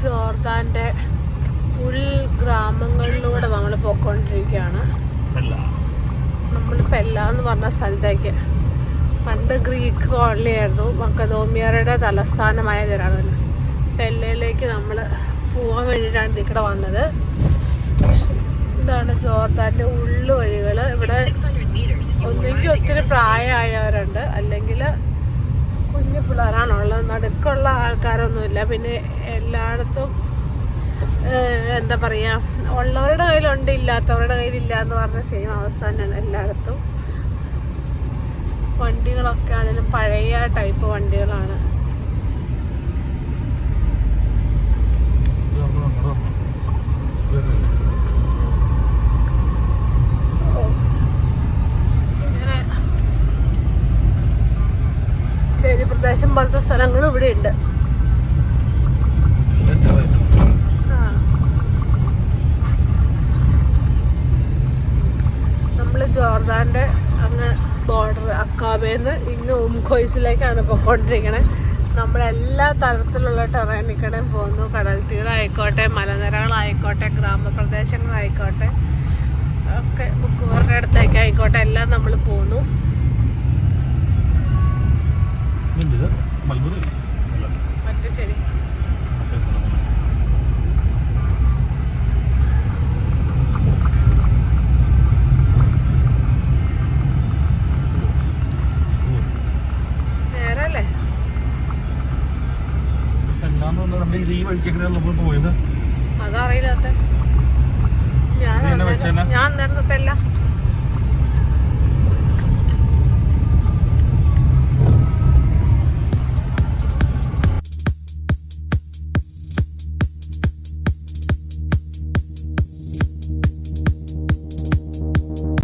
ജോർദാന്റെ ഉൾഗ്രാമങ്ങളിലൂടെ നമ്മൾ പോയിക്കൊണ്ടിരിക്കുകയാണ്. നമ്മൾ പെല്ല എന്ന് പറഞ്ഞ സ്ഥലത്തേക്ക്. പണ്ട് ഗ്രീക്ക് കോളനി ആയിരുന്നു. മക്കദോമിയരുടെ തലസ്ഥാനമായതിനാണ്. പെല്ലയിലേക്ക് നമ്മൾ പോകാൻ വേണ്ടിയിട്ടാണ് ഇതിക്കടെ വന്നത്. ഇതാണ് ജോർദാന്റെ ഉള്ളുവഴികൾ. ഇവിടെ ഒന്നെങ്കിൽ ഒത്തിരി പ്രായമായവരുണ്ട്, അല്ലെങ്കിൽ കുഞ്ഞു പിള്ളേരാണുള്ളത്. നടുക്കുള്ള ആൾക്കാരൊന്നുമില്ല. പിന്നെ എല്ലായിടത്തും എന്താ പറയുക, ഉള്ളവരുടെ കയ്യിലുണ്ട്, ഇല്ലാത്തവരുടെ കയ്യിലില്ല എന്ന് പറഞ്ഞ സെയിം അവസ്ഥ തന്നെയാണ് എല്ലായിടത്തും. വണ്ടികളൊക്കെ ആണെങ്കിലും പഴയ ടൈപ്പ് വണ്ടികളാണ്. ഇങ്ങനെ ചേരി പ്രദേശം പോലത്തെ സ്ഥലങ്ങളും ഇവിടെ ഉണ്ട്. നമ്മള് ജോർദാന്റെ അങ്ങ് ബോർഡർ അക്കാബേന്ന് ഇങ്ങ് ഉംഖോയ്സിലേക്കാണ് പോയിക്കൊണ്ടിരിക്കണേ. നമ്മളെല്ലാ തരത്തിലുള്ള ടെറേനിക്കടയും പോകുന്നു. കടൽ തീരമായിക്കോട്ടെ, മലനിരകളായിക്കോട്ടെ, ഗ്രാമപ്രദേശങ്ങളായിക്കോട്ടെ, ഒക്കെ ബുക്കുവറുടെ അടുത്തേക്ക് ആയിക്കോട്ടെ, എല്ലാം നമ്മൾ പോകുന്നു. മറ്റേ ശരി അതറിയില്ലാത്ത ഞാൻ നേരത്തെ